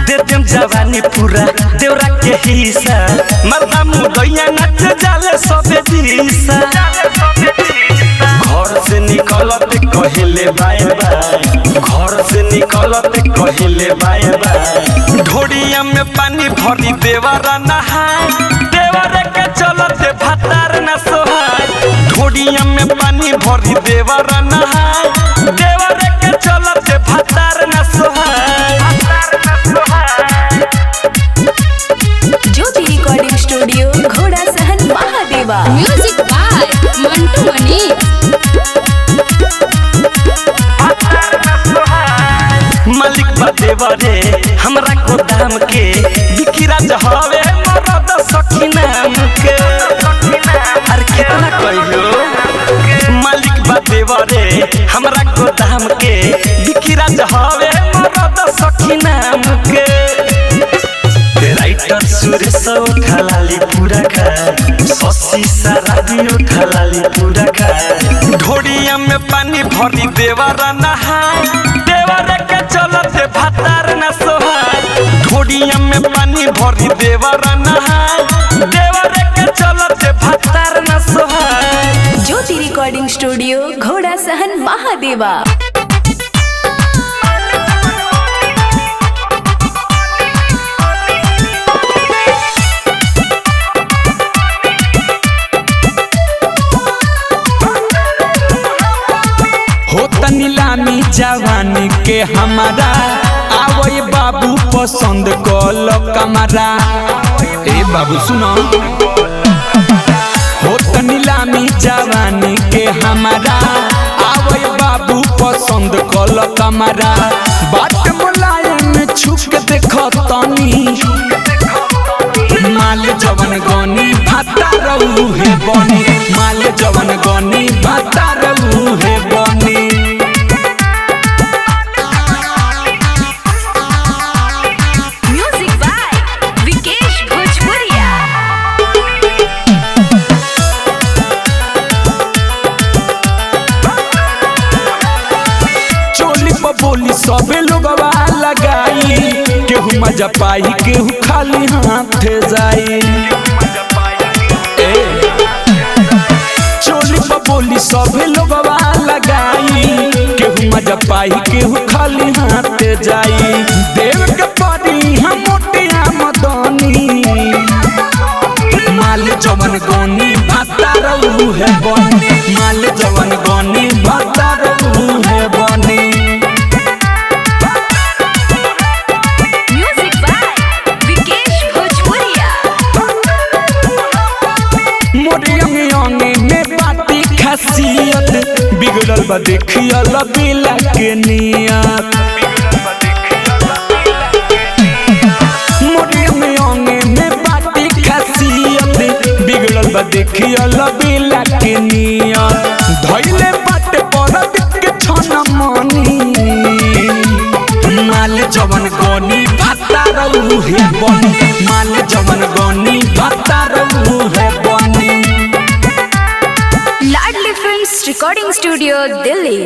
दे देम जवानी पूरा देवरा के हिस्सा मर्दा मुदैया नाच जाले सबे दिशा घर से निकलते कहिले बाय बाय घर से निकलते कहिले बाय बाय ढोड़िया में पानी भरी देवरा नहाय देवरा के चलते भतार न सोहाय ढोड़िया में पानी भरी देवरा नहाय देवरा के चलते भतार न सोहाय। ज्योति रिकॉर्डिंग स्टूडियो घोड़ा सहन महादेवा। म्यूजिक बाय मंटू मनी। मालिक बदेवरे हमरा गोदाम के बिकिरा हवे मरद सखी नाम के अरे कितना कहियो मालिक बदेवरे हमरा गोदाम के बिकिरा हवे मरद सखी नाम के राइटर सुरेश उठलाली पूरा का शशि शराबी उठलाली पूरा का ढोड़िया में पानी भरी देवरा नहाय देवरा के चलते भतार न सोहाय ढोड़िया में पानी भरी देवरा नहाय देवरा के चलते भतार न सोहाय। ज्योति रिकॉर्डिंग स्टूडियो घोड़ा सहन महादेवा। नीलामी जवानी के हमारा आवई बाबू पसंद कल कमरा ए बाबू सुनो होत नीलामी जवानी के हमारा आवई बाबू पसंद कल कमरा बात मुलायम छुप के देखो तनी माल जवन गनी भाता रहू है बनी माल जवन गनी भाता रहू है बनी बोली सबे लोगवा लगाई, केहू मजा पाई केहू खाली हाथ जाई। चोली पर बोली सबे लोगवा लगाई, केहू मजा पाई केहू खाली हाथ जाई। देव के परी हम मोटिया मदनी, माल जवन गोनी भाता रहू है बनी, माल जवन गोनी भाता रहू है बनी। म्यूजिक बाय विकेश भोजपुरिया। मोरी अंगे अंगे में बाती खासियत, बिगड़ल बा देखिया लबीला के नियत। मोरी अंगे अंगे में बाती खासियत, बिगड़ल बा देखिया लबीला के नियत। धइले बाटे बरद के छन मनी, माल जवन गोनी भाता रहू है बनी, माल जवन गोनी भाता रहू है बनी। Ladli films recording studio Delhi.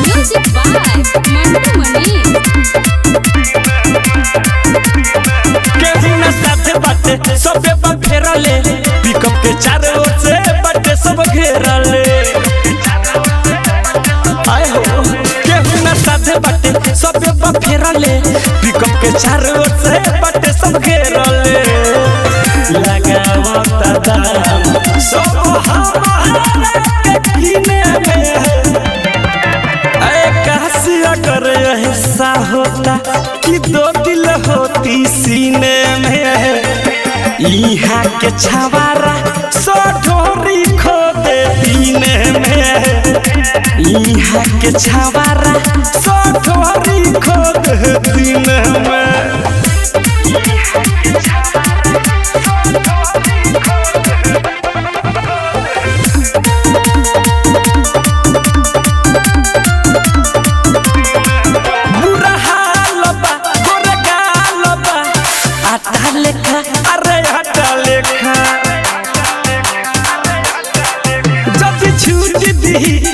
Music by Mantu Mani. केहू न साथे बाटे सबे बा फेरले, पिकअप के चारों ओर से बाटे सब घेरले। आए हो केहू न साथे बाटे सबे बा फेरले, पिकअप के चारों ओर से बाटे सब घेरले। लगावता दाम सब हमारे के पीने में, कासिया कर ऐसा होता कि दो दिल होती सीने में। यहाँ के छवारा सो ढोरी खो दे दीने में, यहाँ के छवारा सो ढोरी खो दे दीने में।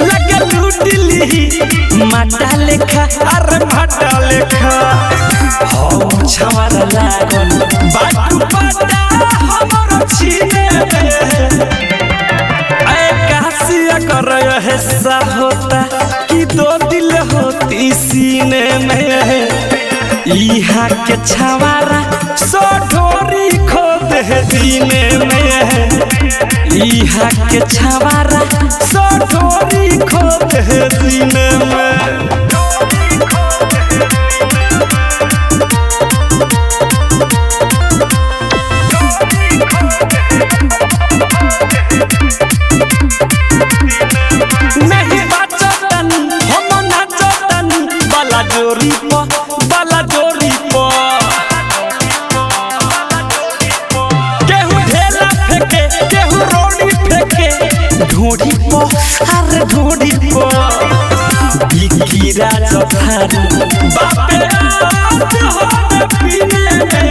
लगे लूटली माटा लेखा, अरे माटा लेखा हम छवारा लागल बाटू बाटा हमर छीने में। ऐ कासिया कर ऐसा होता कि दो दिल होती सीने में। यहाँ के छवारा सो ढोरी खो दे दीने में, यहाँ के छवारा सो ढोरी खो दे दीने में। नहीं बाचतनी हम नाचतनी बाला जोरी प, बाला जोरी प। केहू ढेला फेंके केहू रोड़ी फेंके, ढोड़ी प अरे ढोड़ी प। बिकी राजा थारू बापे हो पीने में।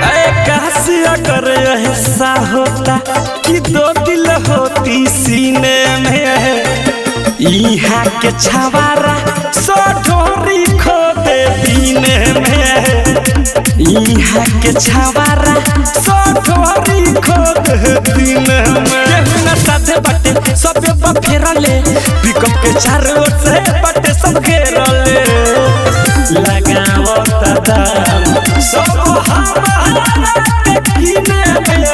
ऐ कासिया कर ऐसा होता कि दो दिल होती सीने में। यहाँ के छवारा सो ढोरी खो दे दीने में, यहाँ के छवारा सो ढोरी खो दे दीने में। केहू न साथे बाटे सबे बा फेरले, पिकअप के चारों ओर से बाटे सब घेरले। लगावता दाम सब हमारे के पीने में।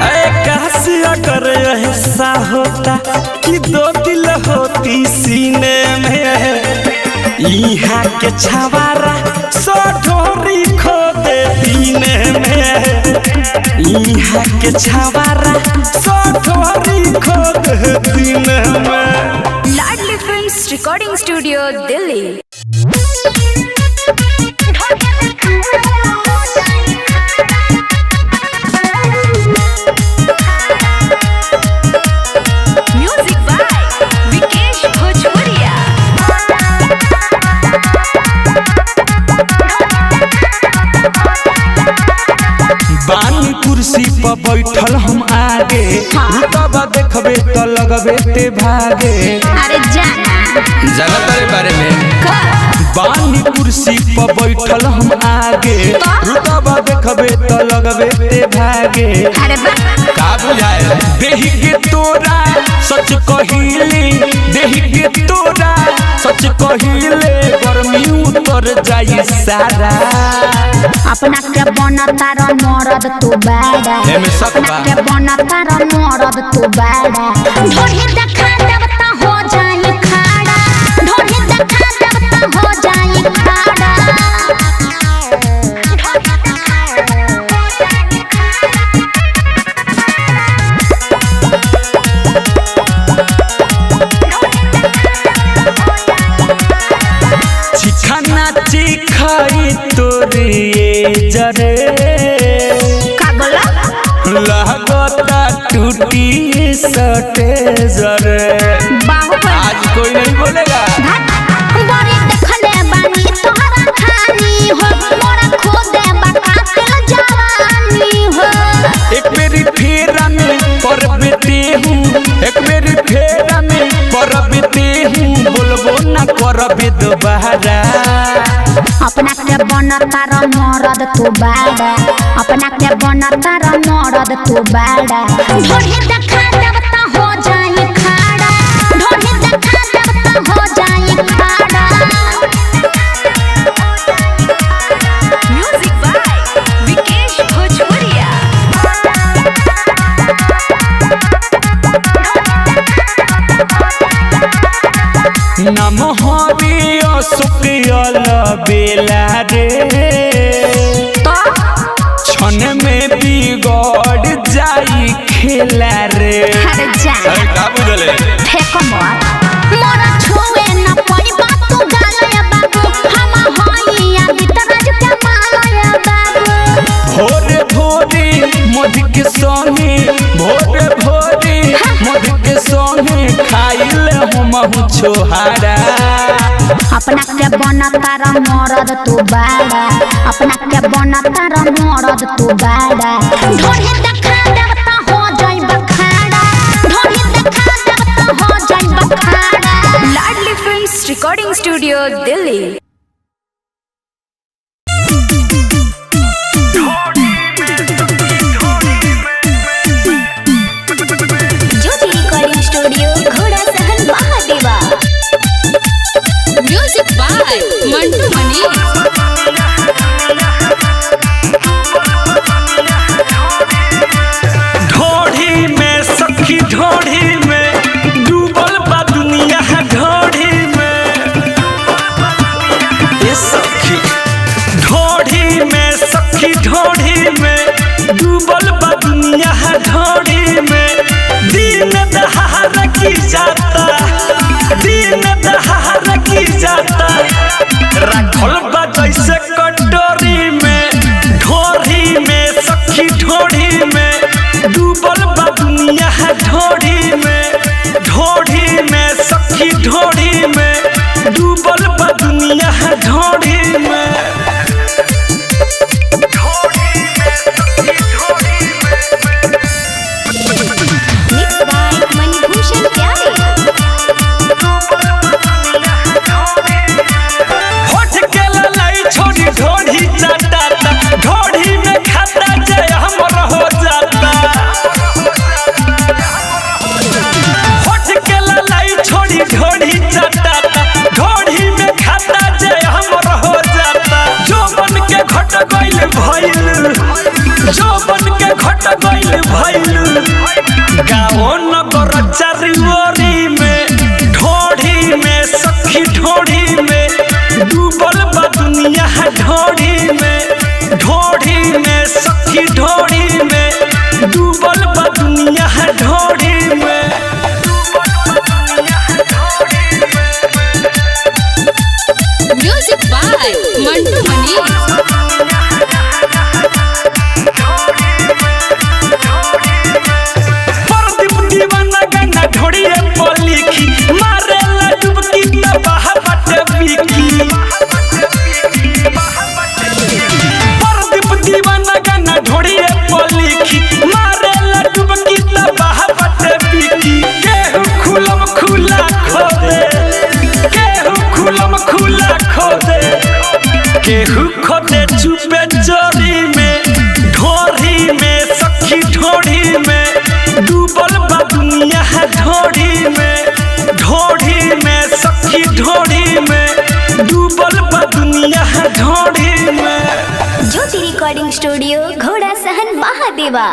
ऐ कासिया कर ऐसा होता कि दो दिल होती सीने में। यहाँ के छवारा सो ढोरी खो दे दीने में, यहाँ के छवारा सो ढोरी खो दे दीने में। Ladli films recording studio Delhi. Music by Vikesh Bhojpuriya. पर बैठल हम आगे रुतबा देखबे तो लगबे ते भागे। अरे जाना जगत के बारे में बानी कुर्सी पर बैठल हम आगे रुतबा देखबे तो लगबे ते भागे। अरे का बुझाए देही के तोरा सच कहिले देही के तोरा सच कहिले गर्मी उतर जाई सारा। अपना के बनता र मरद तू बाड़ा अपना के बनता र मरद तू बाड़ा। ढोढ़ी देखा देव त हो जाई खाड़ा ढोढ़ी देखा देव त हो जाई खाड़ा। चिखाना चिखाई तोरिए जरे का बोला लगता टूटी सटे जरे। बाहुबली आज कोई नहीं बोलेगा। बड़ी देखले बानी तोहरा खानी हो मोरा खो दे बकातिल जवानी हो। एक मेरी फेरा में पर बेटे हूँ एक मेरी फेरा में पर बेटे हूँ बोलबो न करबे दोबारा। अपना के बनता र मरद तू बाड़ा अपना के बनता र मरद तू बाड़ा। ढोढ़ी देखा देव त हो जाई खाड़ा ढोढ़ी देखा देव त हो जाई खाड़ा। म्यूजिक बाय विकेश भोजपुरिया। नम हरियो सुकियल बेला रे क्षण में बिगड़ जाई खेला रे। अरे जाना का बुझले फेको मोरा छुए न पइबा तू गालया बाबू हम होइया बितराज के मालया बाबू। भोरे भोरे मध के संगे भोरे भोरे मध के संगे खाइल हम छोहारा। अपना के बनता र मरद तू बाड़ा अपना के बनता र मरद तू बाड़ा। ढोढ़ी देखा देव त हो जाई बखाड़ा ढोढ़ी देखा देव त हो जाई बखाड़ा। लाडली फिल्म्स रिकॉर्डिंग स्टूडियो दिल्ली। ज्योति रिकॉर्डिंग स्टूडियो घोड़ा सहन महादेवा। म्यूजिक बाय मंटू मनी। ढोढ़ी में सखी ढोढ़ी में डूबल बा दुनिया ढोढ़ी में। ये सखी ढोढ़ी में सखी ढोढ़ी में डूबल बा दुनिया ढोढ़ी में। दिन दहाड़ की जाता दिन दहाड़ की जाता रखल बा जैसे कटोरी में। ढोढ़ी में सखी ढोढ़ी में डूबल बा दुनिया ढोढ़ी में। ढोढ़ी में सखी ढोढ़ी में डूबल बा दुनिया ढोढ़ी में। मिक्स बाय मणिभूषण प्यारे। होठ के ललाई छोड़ी ढोढ़ी चाटा ढोढ़ी में खाता जय हमर हो जाता। होठ के ललाई छोड़ी ढोढ़ी चाटा ढोढ़ी में खाता जय हमर हो जाता। जोबन के घट गइल भइल जोबन के घट गइल भइल गाँव नगर चारियोरी में। ढोढ़ी में सखी ढोढ़ी में डूबल बा दुनिया ढोढ़ी में। ढोढ़ी में सखी ढोढ़ी में डूबल बा दुनिया ढोढ़ी में। म्यूजिक बाय मंटू मनी। परदीप दीवाना गाना ढोढ़िए पर लिखी मारे ला डुबकी त बाहा बटे बिकी। खोदे चुपे चोरी में ढोरी में सखी ढोरी में डूबल बा दुनिया है ढोरी में सखी ढोरी में डूबल बा दुनिया है ढोरी में। ज्योति रिकॉर्डिंग स्टूडियो घोड़ा सहन महादेवा।